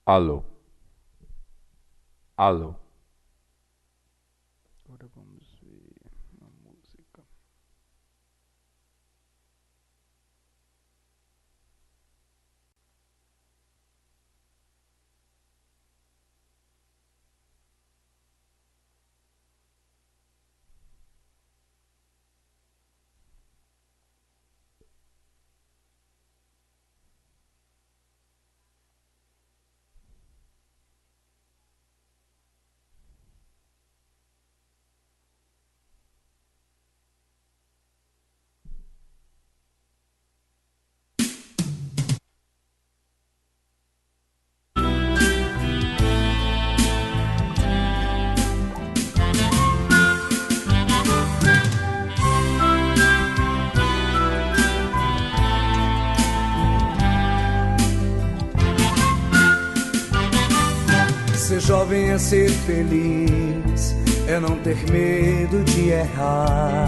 Alô, alô. Agora vamos ver uma música. Ser jovem é ser feliz, é não ter medo de errar.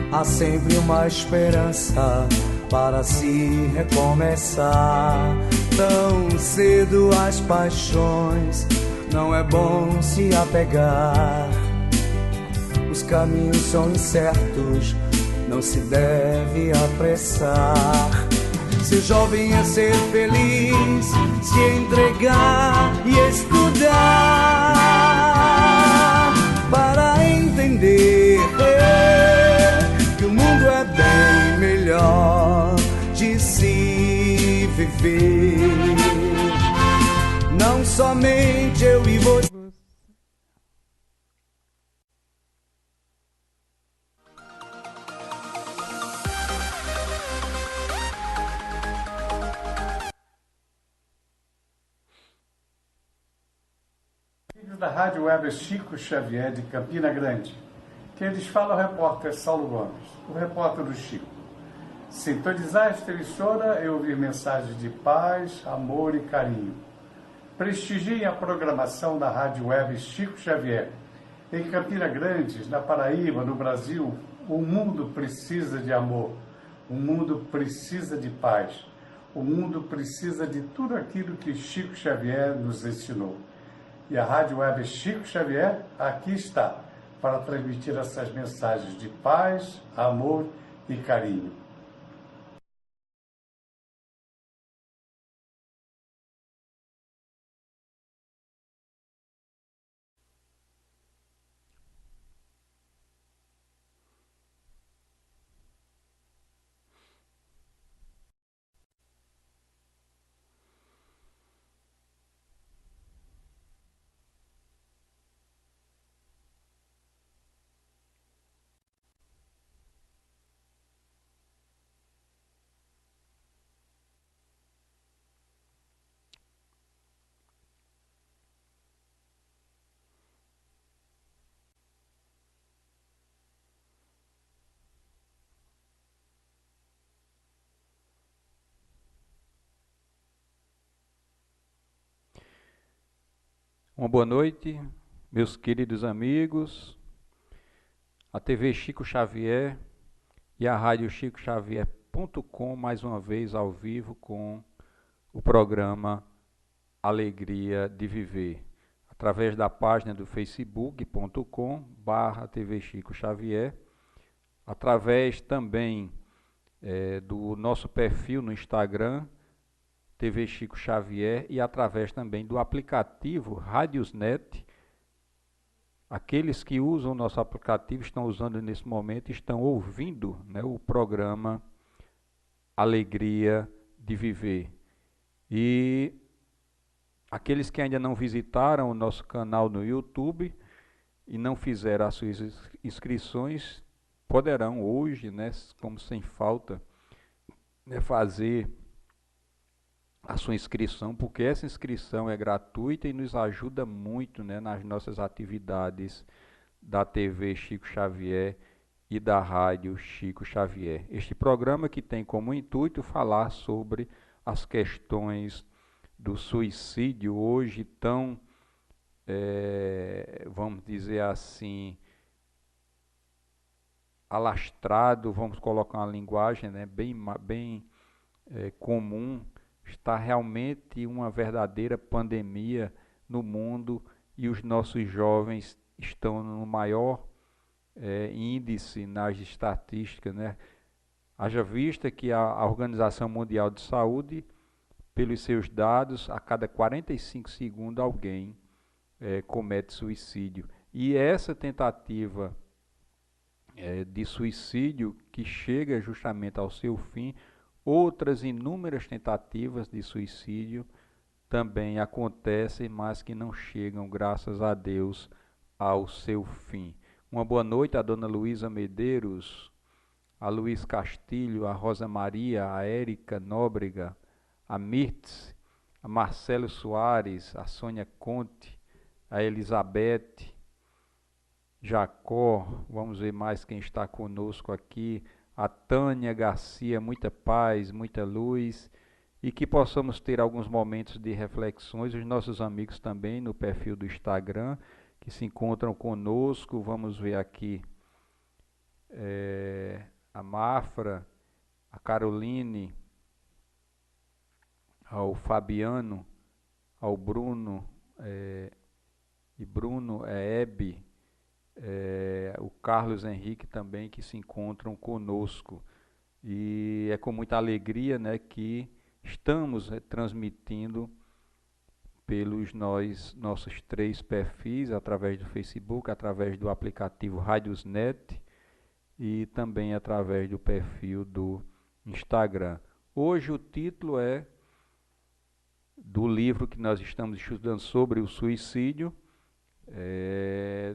Há sempre uma esperança para se recomeçar. Tão cedo às paixões, não é bom se apegar. Os caminhos são incertos, não se deve apressar. Ser jovem é ser feliz, se entregar e estudar para entender que o mundo é bem melhor de se viver. Não somente eu e você. Da Rádio Web Chico Xavier de Campina Grande. Quem lhes fala é o repórter Saulo Gomes, o repórter do Chico. Sintonizar esta emissora e ouvir mensagens de paz, amor e carinho. Prestigiem a programação da Rádio Web Chico Xavier. Em Campina Grande, na Paraíba, no Brasil, o mundo precisa de amor, o mundo precisa de paz, o mundo precisa de tudo aquilo que Chico Xavier nos ensinou. E a Rádio Web Chico Xavier aqui está para transmitir essas mensagens de paz, amor e carinho. Uma boa noite, meus queridos amigos. A TV Chico Xavier e a Rádio Chico Xavier.com mais uma vez ao vivo com o programa Alegria de Viver, através da página do facebook.com/barra TV Chico Xavier, através também do nosso perfil no Instagram, TV Chico Xavier, e através também do aplicativo Radiosnet. Aqueles que usam o nosso aplicativo estão usando nesse momento, estão ouvindo, né, o programa Alegria de Viver. E aqueles que ainda não visitaram o nosso canal no YouTube e não fizeram as suas inscrições, poderão hoje, né, como sem falta, né, fazer a sua inscrição, porque essa inscrição é gratuita e nos ajuda muito, né, nas nossas atividades da TV Chico Xavier e da Rádio Chico Xavier. Este programa que tem como intuito falar sobre as questões do suicídio hoje tão, vamos dizer assim, alastrado, vamos colocar uma linguagem, né, bem comum, está realmente uma verdadeira pandemia no mundo e os nossos jovens estão no maior índice nas estatísticas, né? Haja vista que a Organização Mundial de Saúde, pelos seus dados, a cada 45 segundos alguém comete suicídio. E essa tentativa de suicídio que chega justamente ao seu fim, outras inúmeras tentativas de suicídio também acontecem, mas que não chegam, graças a Deus, ao seu fim. Uma boa noite a dona Luísa Medeiros, a Luiz Castilho, a Rosa Maria, a Érica Nóbrega, a Mirtz, a Marcelo Soares, a Sônia Conte, a Elizabeth, Jacó, vamos ver mais quem está conosco aqui, a Tânia Garcia, muita paz, muita luz, e que possamos ter alguns momentos de reflexões, os nossos amigos também no perfil do Instagram, que se encontram conosco. Vamos ver aqui a Mafra, a Caroline, ao Fabiano, ao Bruno, Hebe, o Carlos Henrique também, que se encontram conosco. E é com muita alegria, né, que estamos transmitindo pelos nossos 3 perfis, através do Facebook, através do aplicativo Radiosnet e também através do perfil do Instagram. Hoje o título é do livro que nós estamos estudando sobre o suicídio,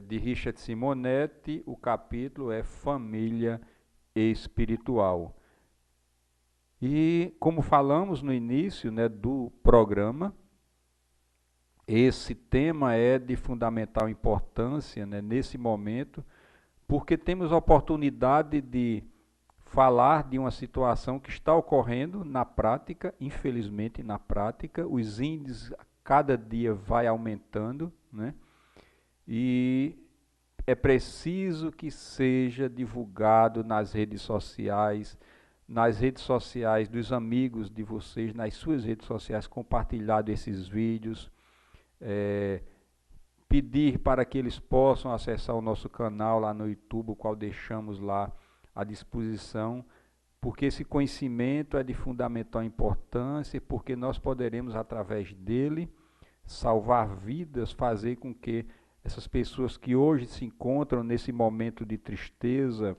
de Richard Simonetti. O capítulo é Família Espiritual. E como falamos no início, né, do programa, esse tema é de fundamental importância, né, nesse momento, porque temos a oportunidade de falar de uma situação que está ocorrendo na prática, infelizmente na prática, os índices cada dia vai aumentando, né? E é preciso que seja divulgado nas redes sociais dos amigos de vocês, nas suas redes sociais, compartilhado esses vídeos, pedir para que eles possam acessar o nosso canal lá no YouTube, o qual deixamos lá à disposição, porque esse conhecimento é de fundamental importância, porque nós poderemos, através dele, salvar vidas, fazer com que essas pessoas que hoje se encontram nesse momento de tristeza,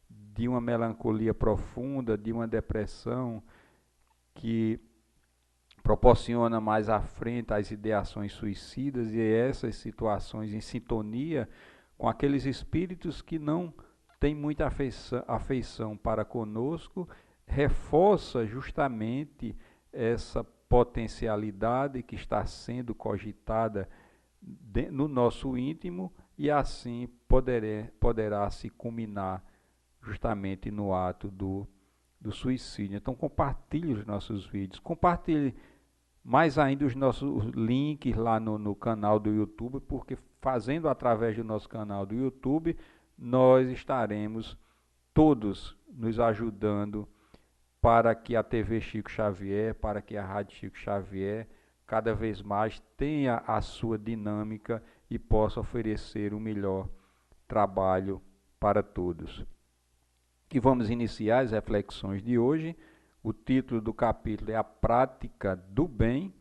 de uma melancolia profunda, de uma depressão, que proporciona mais à frente as ideações suicidas, e essas situações em sintonia com aqueles espíritos que não têm muita afeição para conosco, reforça justamente essa potencialidade que está sendo cogitada no nosso íntimo, e assim poderá se culminar justamente no ato do suicídio. Então compartilhe os nossos vídeos, compartilhe mais ainda os nossos links lá no canal do YouTube, porque fazendo através do nosso canal do YouTube, nós estaremos todos nos ajudando para que a TV Chico Xavier, para que a Rádio Chico Xavier cada vez mais tenha a sua dinâmica e possa oferecer o melhor trabalho para todos. E vamos iniciar as reflexões de hoje. O título do capítulo é A Prática do Bem,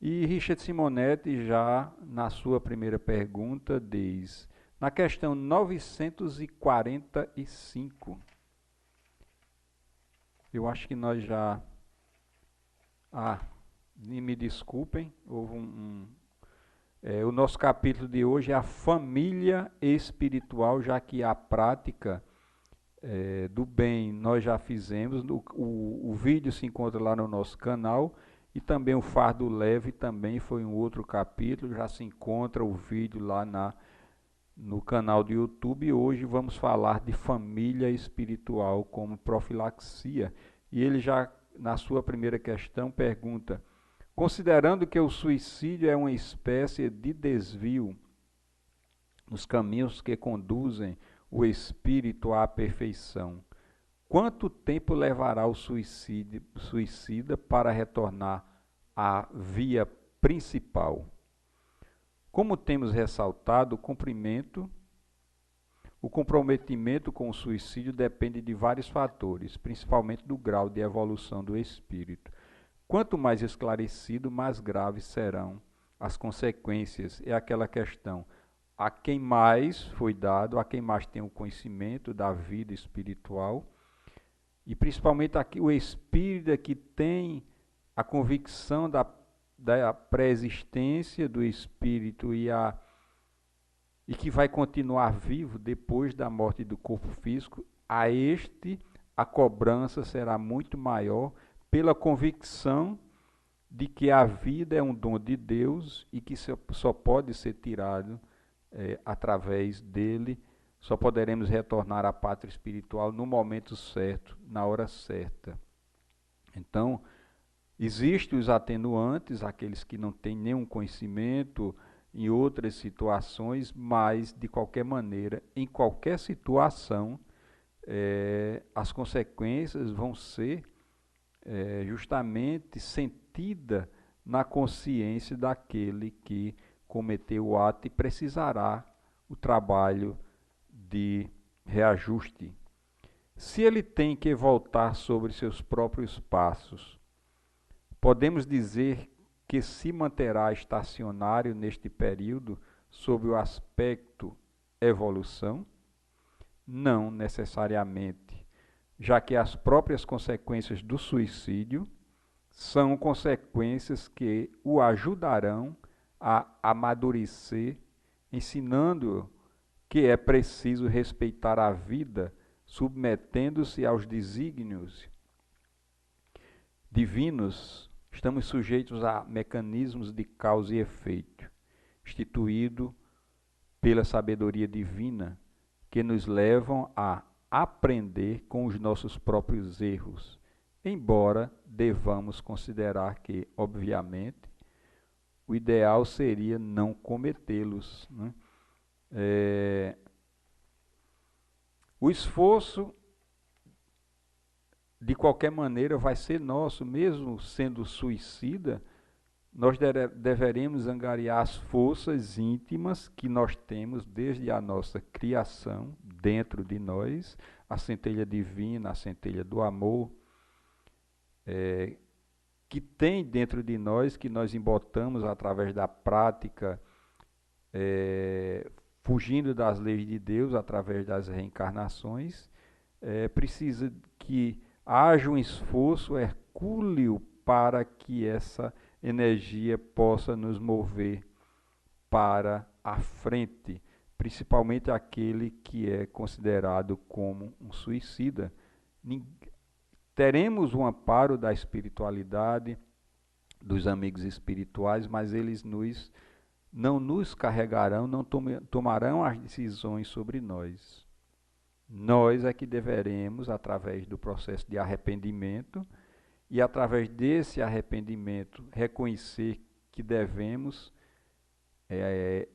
e Richard Simonetti, já na sua primeira pergunta, diz, na questão 945, eu acho que nós já... me desculpem, houve o nosso capítulo de hoje é a família espiritual, já que a prática do bem nós já fizemos. O vídeo se encontra lá no nosso canal, e também o fardo leve também foi um outro capítulo, já se encontra o vídeo lá no canal do YouTube. E hoje vamos falar de família espiritual como profilaxia. E ele já, na sua primeira questão, pergunta: considerando que o suicídio é uma espécie de desvio nos caminhos que conduzem o espírito à perfeição, quanto tempo levará o suicida para retornar a via principal. Como temos ressaltado, o comprometimento com o suicídio depende de vários fatores, principalmente do grau de evolução do espírito. Quanto mais esclarecido, mais graves serão as consequências. É aquela questão: a quem mais foi dado, a quem mais tem o conhecimento da vida espiritual, e principalmente aqui o espírito que tem a convicção da pré-existência do espírito e que vai continuar vivo depois da morte do corpo físico, a cobrança será muito maior pela convicção de que a vida é um dom de Deus e que só pode ser tirado através dele. Só poderemos retornar à pátria espiritual no momento certo, na hora certa. Então, existem os atenuantes, aqueles que não têm nenhum conhecimento em outras situações, mas, de qualquer maneira, em qualquer situação, as consequências vão ser justamente sentidas na consciência daquele que cometeu o ato e precisará o trabalho de reajuste. Se ele tem que voltar sobre seus próprios passos, podemos dizer que se manterá estacionário neste período sob o aspecto evolução? Não necessariamente, já que as próprias consequências do suicídio são consequências que o ajudarão a amadurecer, ensinando-o que é preciso respeitar a vida, submetendo-se aos desígnios divinos. Estamos sujeitos a mecanismos de causa e efeito, instituído pela sabedoria divina, que nos levam a aprender com os nossos próprios erros, embora devamos considerar que, obviamente, o ideal seria não cometê-los, né? O esforço, de qualquer maneira, vai ser nosso, mesmo sendo suicida. Nós deveremos angariar as forças íntimas que nós temos desde a nossa criação, dentro de nós, a centelha divina, a centelha do amor, que tem dentro de nós, que nós embotamos através da prática, fugindo das leis de Deus, através das reencarnações. Precisa que haja um esforço hercúleo para que essa energia possa nos mover para a frente, principalmente aquele que é considerado como um suicida. Teremos um amparo da espiritualidade, dos amigos espirituais, mas eles não nos carregarão, não tomarão as decisões sobre nós. Nós é que deveremos, através do processo de arrependimento, e através desse arrependimento, reconhecer que devemos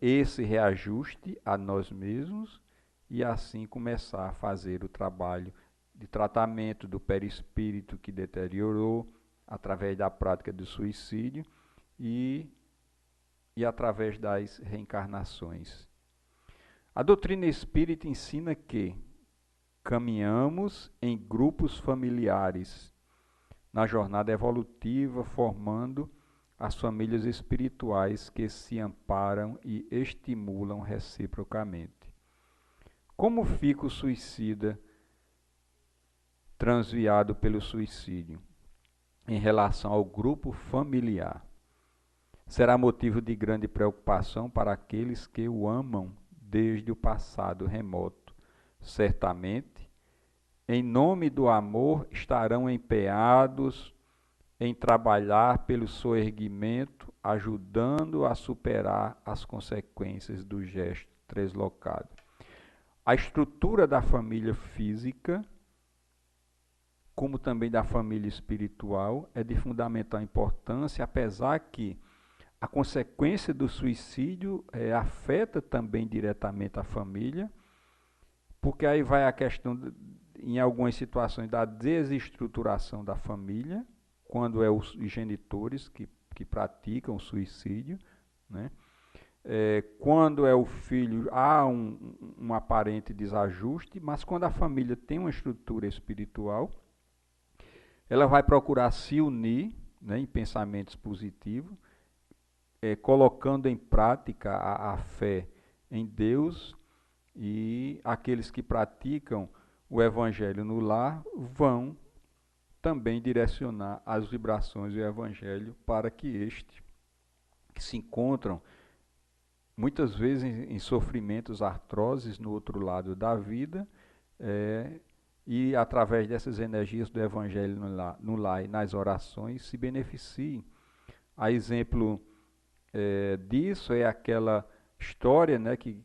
esse reajuste a nós mesmos e assim começar a fazer o trabalho de tratamento do perispírito que deteriorou, através da prática do suicídio e através das reencarnações. A doutrina espírita ensina que caminhamos em grupos familiares na jornada evolutiva, formando as famílias espirituais que se amparam e estimulam reciprocamente. Como fica o suicida transviado pelo suicídio em relação ao grupo familiar? Será motivo de grande preocupação para aqueles que o amam desde o passado remoto. Certamente, em nome do amor, estarão empenhados em trabalhar pelo soerguimento, ajudando a superar as consequências do gesto translocado. A estrutura da família física, como também da família espiritual, é de fundamental importância, apesar que a consequência do suicídio afeta também diretamente a família, porque aí vai a questão, em algumas situações, da desestruturação da família, quando é os genitores que praticam suicídio, né? Quando é o filho, há um aparente desajuste, mas quando a família tem uma estrutura espiritual, ela vai procurar se unir, né, em pensamentos positivos, colocando em prática a fé em Deus, e aqueles que praticam o evangelho no lar vão também direcionar as vibrações do evangelho para que que se encontram muitas vezes em sofrimentos, artroses no outro lado da vida, e através dessas energias do evangelho no lar e nas orações se beneficiem. A exemplo disso é aquela história, né, que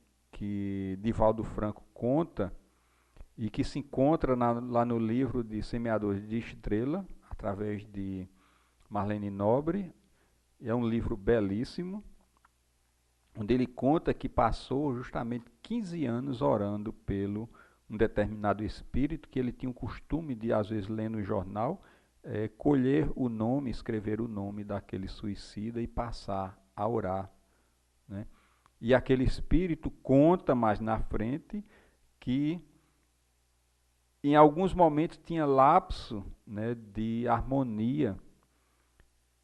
Divaldo Franco conta e que se encontra lá no livro de Semeadores de Estrela, através de Marlene Nobre. É um livro belíssimo, onde ele conta que passou justamente 15 anos orando pelo um determinado espírito, que ele tinha o costume de, às vezes, ler no jornal, colher o nome, escrever o nome daquele suicida e passar a orar, né? E aquele espírito conta mais na frente que em alguns momentos tinha lapso, né, de harmonia,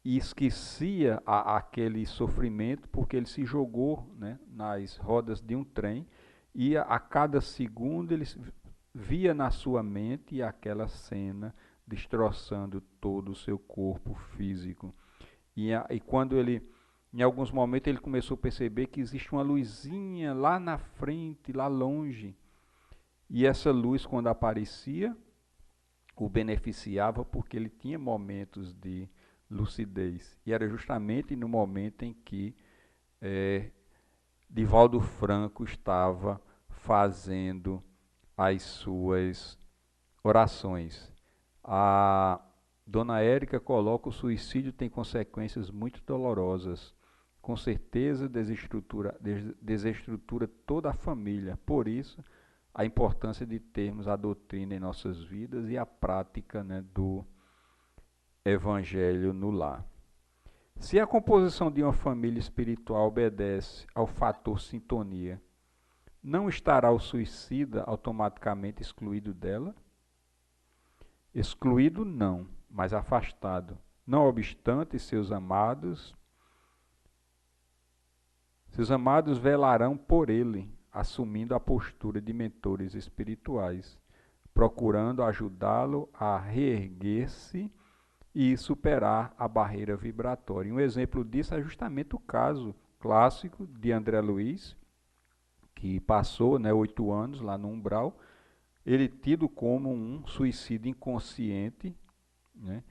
e esquecia aquele sofrimento, porque ele se jogou, né, nas rodas de um trem, e a cada segundo ele via na sua mente aquela cena destroçando todo o seu corpo físico. E quando ele, em alguns momentos, ele começou a perceber que existe uma luzinha lá na frente, lá longe, e essa luz, quando aparecia, o beneficiava, porque ele tinha momentos de lucidez. E era justamente no momento em que Divaldo Franco estava fazendo as suas orações. A Dona Érica coloca: o suicídio tem consequências muito dolorosas. Com certeza desestrutura toda a família. Por isso, a importância de termos a doutrina em nossas vidas e a prática, né, do evangelho no lar. Se a composição de uma família espiritual obedece ao fator sintonia, não estará o suicida automaticamente excluído dela? Excluído não, mas afastado. Não obstante, seus amados velarão por ele, assumindo a postura de mentores espirituais, procurando ajudá-lo a reerguer-se e superar a barreira vibratória. Um exemplo disso é justamente o caso clássico de André Luiz, que passou, né, 8 anos lá no umbral, ele tido como um suicídio inconsciente, né,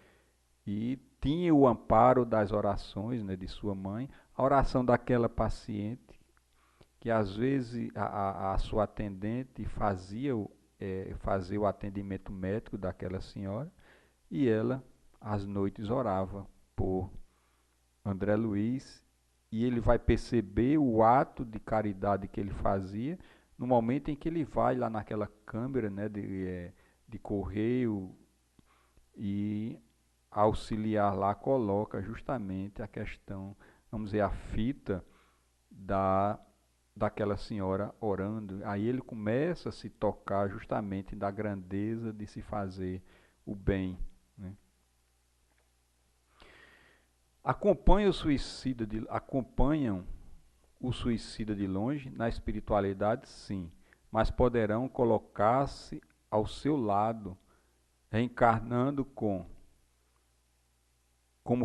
e tinha o amparo das orações, né, de sua mãe, a oração daquela paciente, que às vezes a sua atendente fazia o atendimento médico daquela senhora, e ela às noites orava por André Luiz, e ele vai perceber o ato de caridade que ele fazia no momento em que ele vai lá naquela câmara, né, de correio, e auxiliar lá coloca justamente a questão, vamos dizer, a fita daquela senhora orando. Aí ele começa a se tocar justamente da grandeza de se fazer o bem, né? Acompanham o suicida de longe na espiritualidade, sim, mas poderão colocar-se ao seu lado, reencarnando como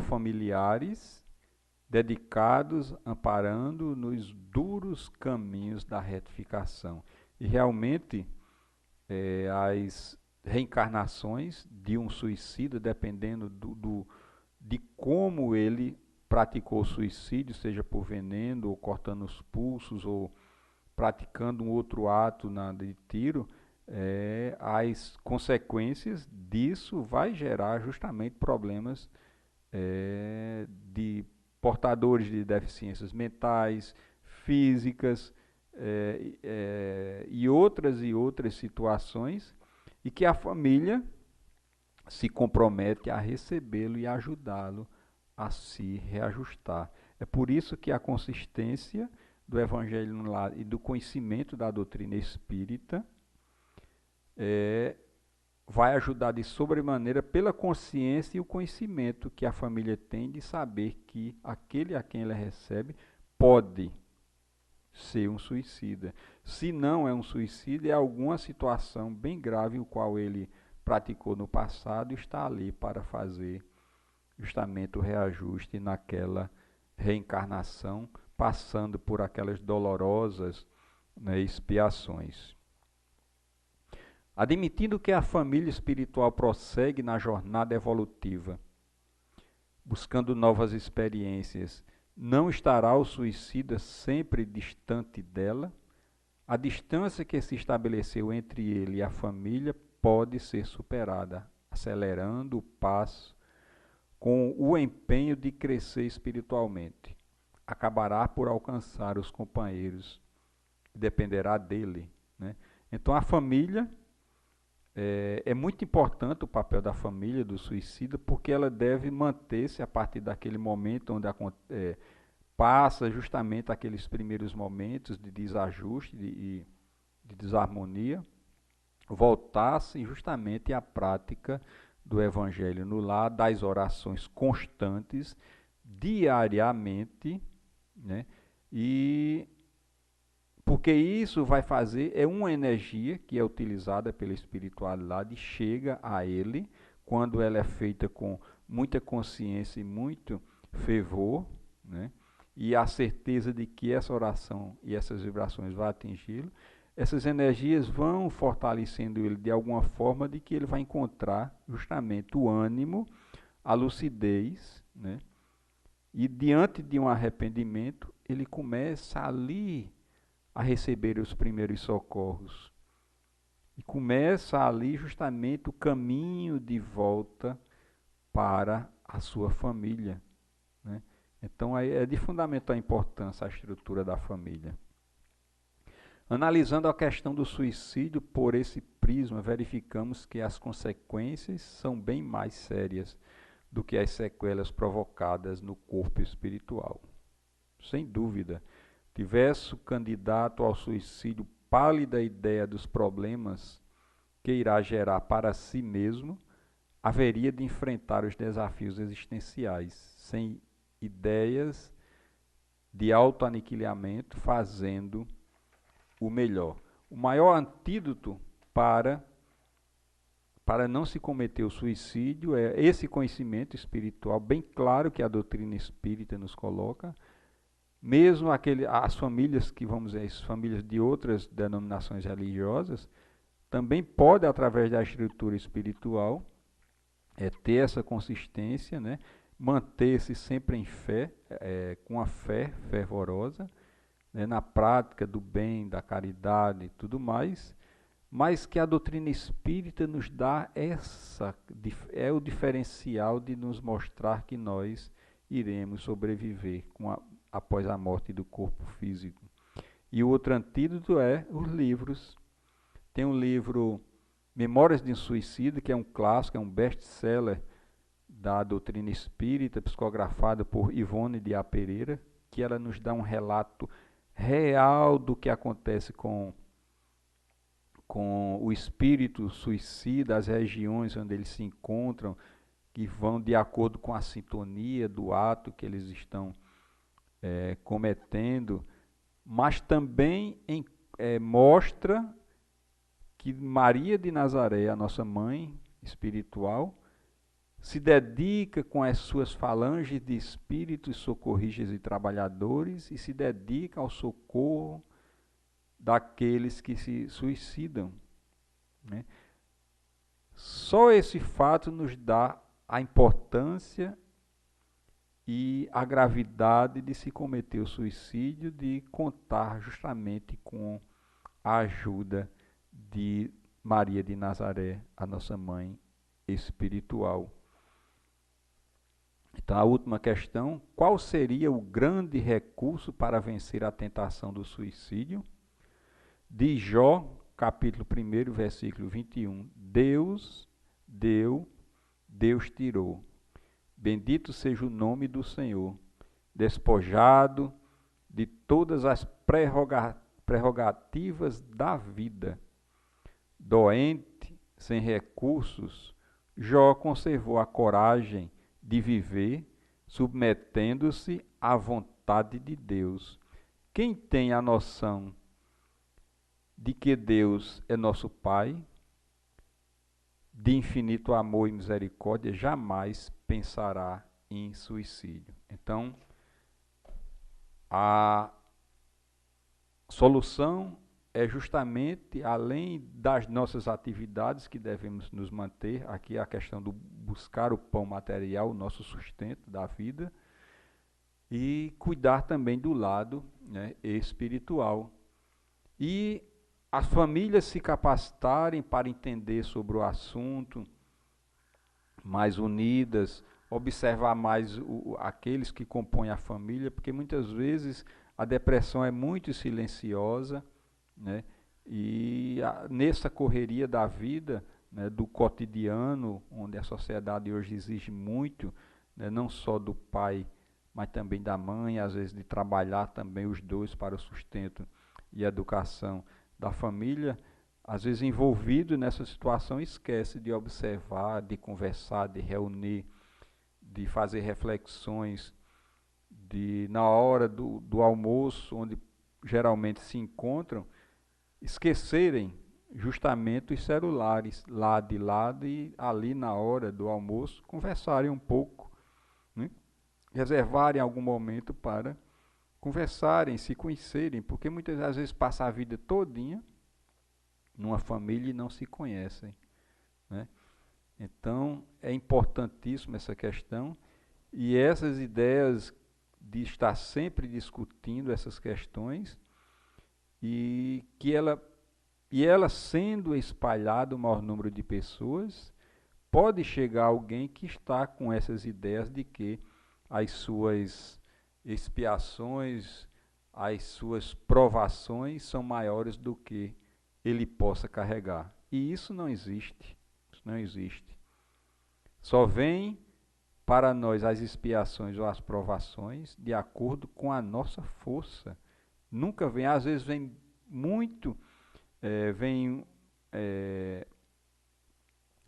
familiares dedicados, amparando nos duros caminhos da retificação. E realmente, as reencarnações de um suicida, dependendo de como ele praticou o suicídio, seja por veneno, ou cortando os pulsos, ou praticando um outro ato de tiro, as consequências disso vai gerar justamente problemas de portadores de deficiências mentais, físicas, e outras situações, e que a família se compromete a recebê-lo e ajudá-lo a se reajustar. É por isso que a consistência do Evangelho no Lar e do conhecimento da doutrina espírita vai ajudar de sobremaneira pela consciência e o conhecimento que a família tem de saber que aquele a quem ela recebe pode ser um suicida. Se não é um suicida, é alguma situação bem grave o qual ele praticou no passado e está ali para fazer justamente o reajuste naquela reencarnação, passando por aquelas dolorosas, né, expiações. Admitindo que a família espiritual prossegue na jornada evolutiva, buscando novas experiências, não estará o suicida sempre distante dela? A distância que se estabeleceu entre ele e a família pode ser superada, acelerando o passo com o empenho de crescer espiritualmente. Acabará por alcançar os companheiros, dependerá dele, né? Então a família, é muito importante o papel da família do suicida, porque ela deve manter-se a partir daquele momento onde passa justamente aqueles primeiros momentos de desajuste e de desarmonia, voltar-se justamente à prática do Evangelho no lar, das orações constantes, diariamente, né? E porque isso vai fazer, é uma energia que é utilizada pela espiritualidade, chega a ele, quando ela é feita com muita consciência e muito fervor, né? E a certeza de que essa oração e essas vibrações vão atingi-lo, essas energias vão fortalecendo ele de alguma forma, de que ele vai encontrar justamente o ânimo, a lucidez, né? E diante de um arrependimento, ele começa ali a receber os primeiros socorros. E começa ali justamente o caminho de volta para a sua família, né? Então é de fundamental importância a estrutura da família. Analisando a questão do suicídio por esse prisma, verificamos que as consequências são bem mais sérias do que as sequelas provocadas no corpo espiritual. Sem dúvida, tivesse o candidato ao suicídio pálida ideia dos problemas que irá gerar para si mesmo, haveria de enfrentar os desafios existenciais, sem ideias de autoaniquilamento, fazendo o melhor. O maior antídoto para não se cometer o suicídio é esse conhecimento espiritual bem claro que a doutrina espírita nos coloca. Mesmo as famílias que, vamos dizer, as famílias de outras denominações religiosas, também podem, através da estrutura espiritual, ter essa consistência, né? Manter-se sempre em fé, com a fé fervorosa, né? Na prática do bem, da caridade e tudo mais, mas que a doutrina espírita nos dá é o diferencial de nos mostrar que nós iremos sobreviver após a morte do corpo físico. E o outro antídoto é os livros. Tem um livro, Memórias de um Suicida, que é um clássico, é um best-seller da doutrina espírita, psicografado por Ivone de A. Pereira, que ela nos dá um relato real do que acontece com o espírito suicida, as regiões onde eles se encontram, que vão de acordo com a sintonia do ato que eles estão cometendo, mas também mostra que Maria de Nazaré, a nossa mãe espiritual, se dedica com as suas falanges de espíritos socorristas e trabalhadores e se dedica ao socorro daqueles que se suicidam, né? Só esse fato nos dá a importância e a gravidade de se cometer o suicídio, de contar justamente com a ajuda de Maria de Nazaré, a nossa mãe espiritual. Então, a última questão: qual seria o grande recurso para vencer a tentação do suicídio? De Jó, capítulo 1, versículo 21, Deus deu Deus tirou. Bendito seja o nome do Senhor, despojado de todas as prerrogativas da vida. Doente, sem recursos, Jó conservou a coragem de viver, submetendo-se à vontade de Deus. Quem tem a noção de que Deus é nosso Pai, de infinito amor e misericórdia, jamais pensará em suicídio. Então, a solução é justamente, além das nossas atividades que devemos nos manter, aqui a questão do buscar o pão material, o nosso sustento da vida, e cuidar também do lado, né, espiritual. E as famílias se capacitarem para entender sobre o assunto, mais unidas, observar mais aqueles que compõem a família, porque muitas vezes a depressão é muito silenciosa, né? E nessa correria da vida, né, do cotidiano, onde a sociedade hoje exige muito, né, não só do pai, mas também da mãe, às vezes de trabalhar também os dois para o sustento e educação da família, às vezes envolvido nessa situação, esquece de observar, de conversar, de reunir, de fazer reflexões, de na hora do almoço, onde geralmente se encontram, esquecerem justamente os celulares lá de lado e ali na hora do almoço conversarem um pouco, né? Reservarem algum momento para conversarem, se conhecerem, porque muitas das vezes passam a vida todinha numa família e não se conhecem, né? Então é importantíssimo essa questão, e essas ideias de estar sempre discutindo essas questões, e ela sendo espalhada o maior número de pessoas, pode chegar alguém que está com essas ideias de que as suas expiações, as suas provações são maiores do que ele possa carregar. E isso não existe. Isso não existe. Só vem para nós as expiações ou as provações de acordo com a nossa força. Nunca vem, às vezes vem muito,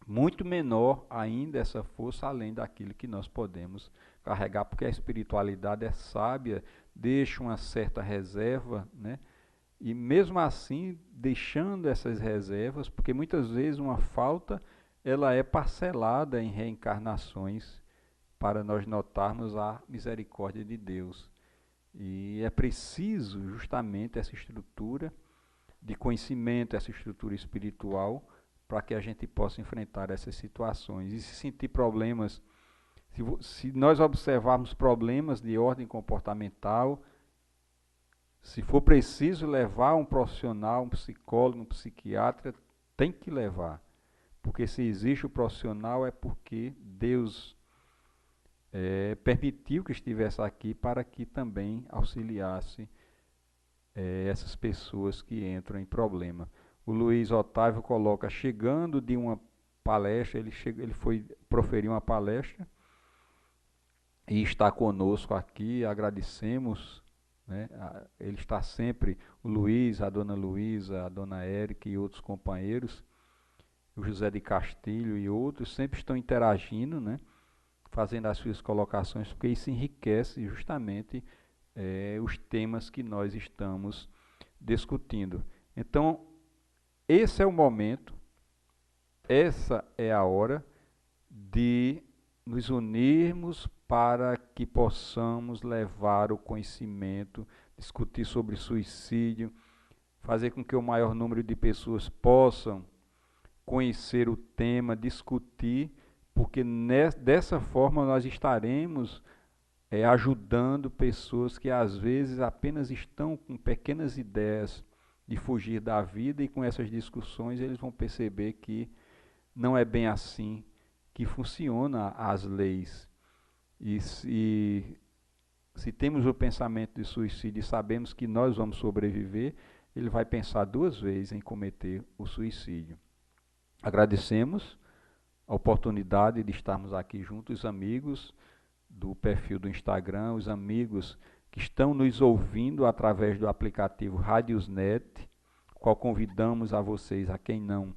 muito menor ainda essa força, além daquilo que nós podemos carregar, porque a espiritualidade é sábia, deixa uma certa reserva, né? E mesmo assim, deixando essas reservas, porque muitas vezes uma falta, ela é parcelada em reencarnações, para nós notarmos a misericórdia de Deus. E é preciso justamente essa estrutura de conhecimento, essa estrutura espiritual, para que a gente possa enfrentar essas situações. E se sentir problemas, se nós observarmos problemas de ordem comportamental, se for preciso levar um profissional, um psicólogo, um psiquiatra, tem que levar. Porque se existe o profissional é porque Deus permitiu que estivesse aqui para que também auxiliasse essas pessoas que entram em problema. O Luiz Otávio coloca, chegando de uma palestra, ele foi proferir uma palestra e está conosco aqui, agradecemos, né? Ele está sempre, o Luiz, a dona Luísa, a dona Érica e outros companheiros, o José de Castilho e outros, sempre estão interagindo, né? Fazendo as suas colocações, porque isso enriquece justamente os temas que nós estamos discutindo. Então, esse é o momento, essa é a hora de nos unirmos para que possamos levar o conhecimento, discutir sobre suicídio, fazer com que o maior número de pessoas possam conhecer o tema, discutir, porque dessa forma nós estaremos ajudando pessoas que às vezes apenas estão com pequenas ideias de fugir da vida, e com essas discussões eles vão perceber que não é bem assim que funciona as leis. E se temos o pensamento de suicídio e sabemos que nós vamos sobreviver, ele vai pensar duas vezes em cometer o suicídio. Agradecemos a oportunidade de estarmos aqui juntos, os amigos do perfil do Instagram, os amigos que estão nos ouvindo através do aplicativo Radiosnet, qual convidamos a vocês, a quem não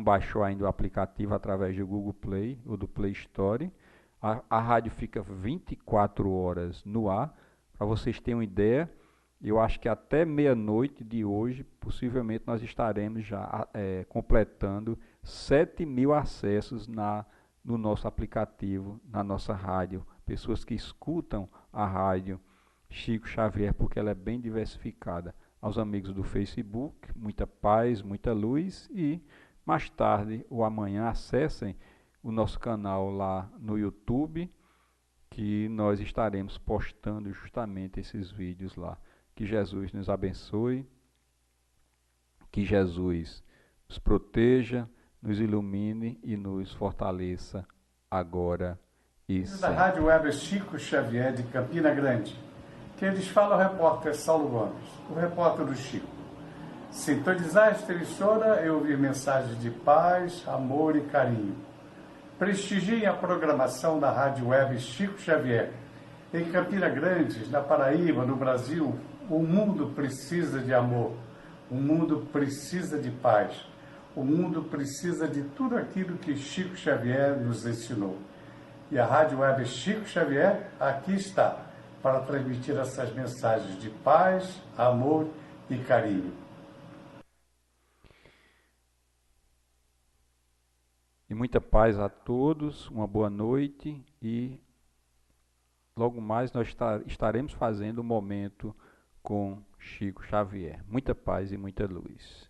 baixou ainda o aplicativo, através do Google Play ou do Play Store. A rádio fica 24 horas no ar. Para vocês terem uma ideia, eu acho que até meia-noite de hoje, possivelmente nós estaremos já completando 7.000 acessos no nosso aplicativo, na nossa rádio. Pessoas que escutam a rádio Chico Xavier, porque ela é bem diversificada. Aos amigos do Facebook, muita paz, muita luz, e mais tarde ou amanhã acessem o nosso canal lá no YouTube, que nós estaremos postando justamente esses vídeos lá. Que Jesus nos abençoe, que Jesus nos proteja, nos ilumine e nos fortaleça agora e sempre. Da Rádio Web Chico Xavier de Campina Grande. Quem lhes fala é o repórter Saulo Gomes, o repórter do Chico. Sintonizar esta emissora e ouvir mensagens de paz, amor e carinho. Prestigiem a programação da Rádio Web Chico Xavier. Em Campina Grande, na Paraíba, no Brasil, o mundo precisa de amor, o mundo precisa de paz, o mundo precisa de tudo aquilo que Chico Xavier nos ensinou. E a Rádio Web Chico Xavier aqui está, para transmitir essas mensagens de paz, amor e carinho. E muita paz a todos, uma boa noite, e logo mais nós estaremos fazendo um momento com Chico Xavier. Muita paz e muita luz.